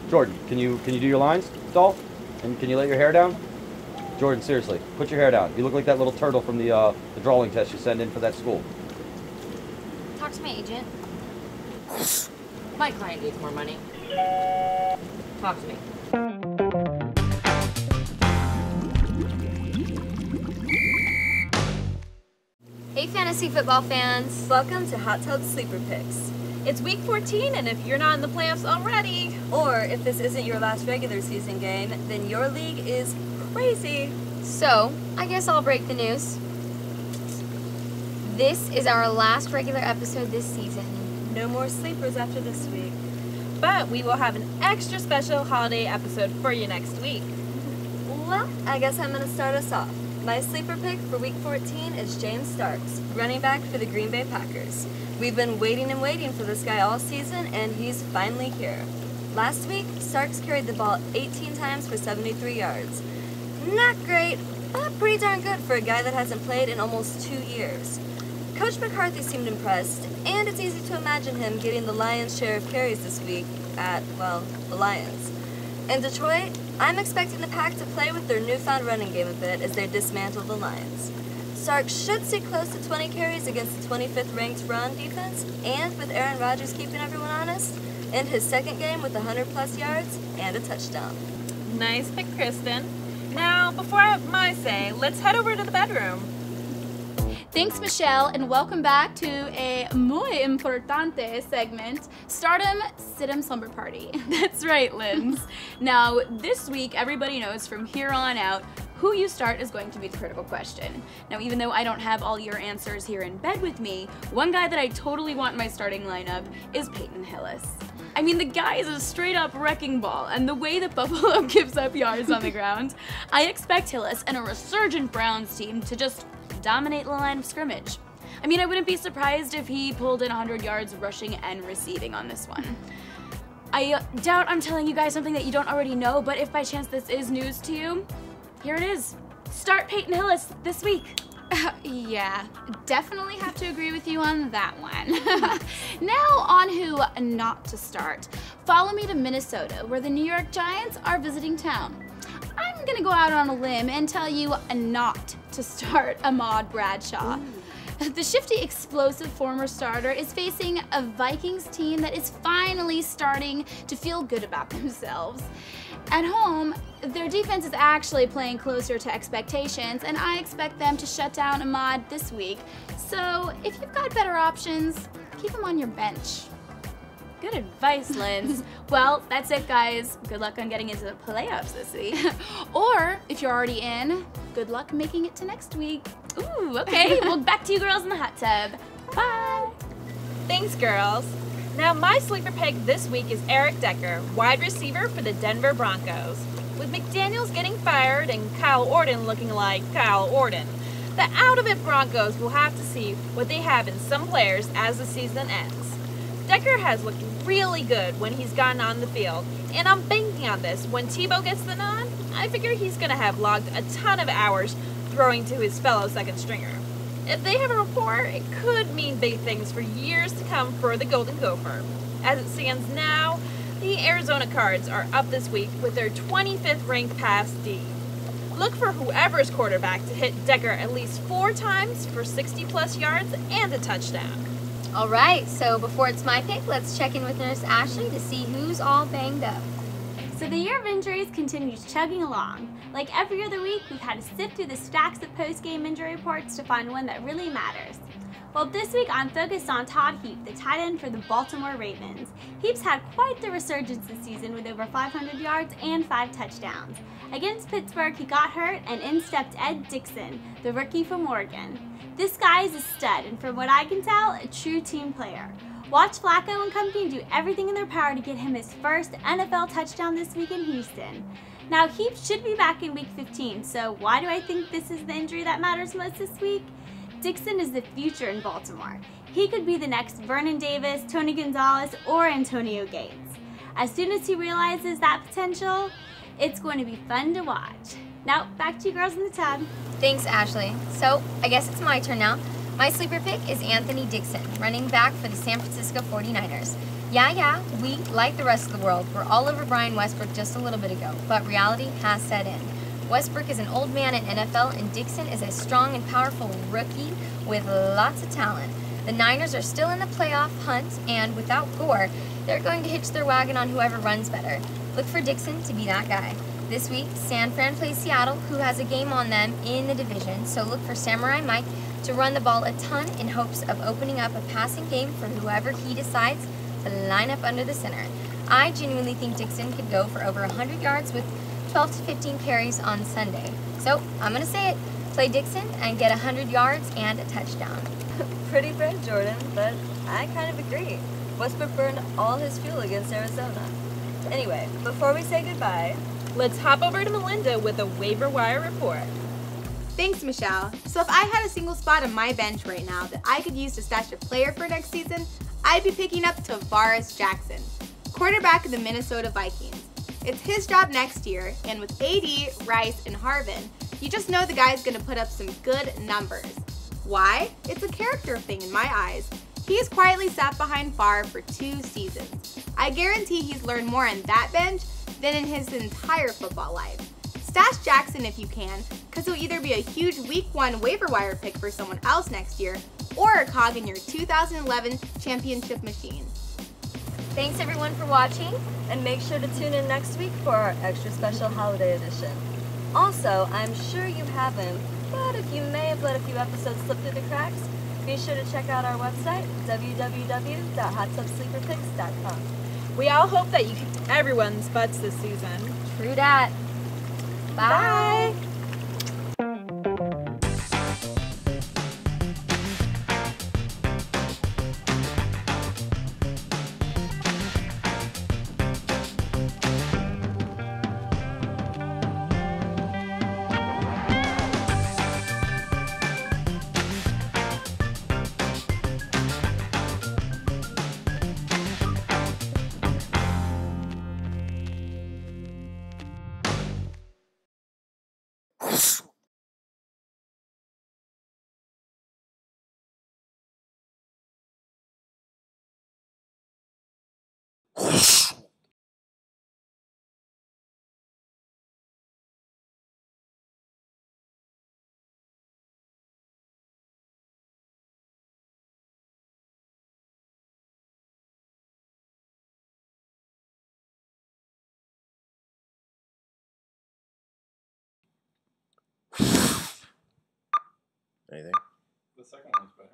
Jordan, can you do your lines, doll? And can you let your hair down? Jordan, seriously, put your hair down. You look like that little turtle from the drawing test you send in for that school. Talk to my agent. My client needs more money. Talk to me. Hey, fantasy football fans. Welcome to Hot Tub Sleeper Picks. It's week 14, and if you're not in the playoffs already, or if this isn't your last regular season game, then your league is crazy. So, I guess I'll break the news. This is our last regular episode this season. No more sleepers after this week. But we will have an extra special holiday episode for you next week. Well, I guess I'm going to start us off. My sleeper pick for week 14 is James Starks, running back for the Green Bay Packers. We've been waiting and waiting for this guy all season, and he's finally here. Last week, Starks carried the ball 18 times for 73 yards. Not great, but pretty darn good for a guy that hasn't played in almost 2 years. Coach McCarthy seemed impressed, and it's easy to imagine him getting the Lions' share of carries this week at, well, the Lions. In Detroit, I'm expecting the Pack to play with their newfound running game a bit as they dismantle the Lions. Starks should see close to 20 carries against the 25th ranked run defense, and with Aaron Rodgers keeping everyone honest, in his second game with 100+ yards and a touchdown. Nice pick, Kristen. Now, before I have my say, let's head over to the bedroom. Thanks, Michelle, and welcome back to a muy importante segment, Stardom Sit-em Slumber Party. That's right, Linz. Now, this week, everybody knows from here on out, who you start is going to be the critical question. Now, even though I don't have all your answers here in bed with me, one guy that I totally want in my starting lineup is Peyton Hillis. I mean, the guy is a straight-up wrecking ball, and the way that Buffalo gives up yards on the ground, I expect Hillis and a resurgent Browns team to just dominate the line of scrimmage. I mean, I wouldn't be surprised if he pulled in 100 yards rushing and receiving on this one. I doubt I'm telling you guys something that you don't already know, but if by chance this is news to you, here it is. Start Peyton Hillis this week. Yeah, definitely have to agree with you on that one. Now on who not to start. Follow me to Minnesota, where the New York Giants are visiting town. I'm gonna go out on a limb and tell you not to start Ahmad Bradshaw. Ooh. The shifty, explosive former starter is facing a Vikings team that is finally starting to feel good about themselves. At home, their defense is actually playing closer to expectations, and I expect them to shut down Ahmad this week. So if you've got better options, keep him on your bench. Good advice, Linz. Well, that's it, guys. Good luck on getting into the playoffs this week. Or, if you're already in, good luck making it to next week. Ooh, okay. Well, back to you girls in the hot tub. Bye. Thanks, girls. Now, my sleeper pick this week is Eric Decker, wide receiver for the Denver Broncos. With McDaniels getting fired and Kyle Orton looking like Kyle Orton, the out-of-it Broncos will have to see what they have in some players as the season ends. Decker has looked really good when he's gotten on the field, and I'm banking on this. When Tebow gets the nod, I figure he's going to have logged a ton of hours throwing to his fellow second stringer. If they have a rapport, it could mean big things for years to come for the Golden Gopher. As it stands now, the Arizona Cards are up this week with their 25th ranked pass D. Look for whoever's quarterback to hit Decker at least 4 times for 60+ yards and a touchdown. All right, so before it's my pick, let's check in with Nurse Ashley to see who's all banged up. So the year of injuries continues chugging along. Like every other week, we've had to sift through the stacks of post-game injury reports to find one that really matters. Well, this week I'm focused on Todd Heap, the tight end for the Baltimore Ravens. Heap's had quite the resurgence this season with over 500 yards and 5 touchdowns. Against Pittsburgh, he got hurt, and in stepped Ed Dickson, the rookie from Oregon. This guy is a stud, and from what I can tell, a true team player. Watch Flacco and company do everything in their power to get him his first NFL touchdown this week in Houston. Now, Heap should be back in week 15, so why do I think this is the injury that matters most this week? Dickson is the future in Baltimore. He could be the next Vernon Davis, Tony Gonzalez, or Antonio Gates. As soon as he realizes that potential, it's going to be fun to watch. Now, back to you girls in the tub. Thanks, Ashley. So, I guess it's my turn now. My sleeper pick is Anthony Dixon, running back for the San Francisco 49ers. Yeah, we, like the rest of the world, were all over Brian Westbrook just a little bit ago, but reality has set in. Westbrook is an old man in NFL, and Dixon is a strong and powerful rookie with lots of talent. The Niners are still in the playoff hunt, and without Gore, they're going to hitch their wagon on whoever runs better. Look for Dixon to be that guy. This week, San Fran plays Seattle, who has a game on them in the division, so look for Samurai Mike to run the ball a ton in hopes of opening up a passing game for whoever he decides to line up under the center. I genuinely think Dixon could go for over 100 yards with 12 to 15 carries on Sunday. So, I'm going to say it. Play Dixon and get 100 yards and a touchdown. Pretty brave, Jordan, but I kind of agree. Westbrook burned all his fuel against Arizona. Anyway, before we say goodbye, let's hop over to Melinda with a waiver wire report. Thanks, Michelle. So if I had a single spot on my bench right now that I could use to stash a player for next season, I'd be picking up Tavares Jackson, quarterback of the Minnesota Vikings. It's his job next year, and with AD, Rice, and Harvin, you just know the guy's gonna put up some good numbers. Why? It's a character thing in my eyes. He's quietly sat behind Favre for 2 seasons. I guarantee he's learned more on that bench than in his entire football life. Stash Jackson if you can, because he'll either be a huge week 1 waiver wire pick for someone else next year, or a cog in your 2011 championship machine. Thanks everyone for watching. and make sure to tune in next week for our extra special holiday edition. Also, I'm sure you haven't, but if you may have let a few episodes slip through the cracks, be sure to check out our website, www.hottubsleeperpicks.com. We all hope that you kicked everyone's butts this season. True dat. Bye. Anything? The second one's better.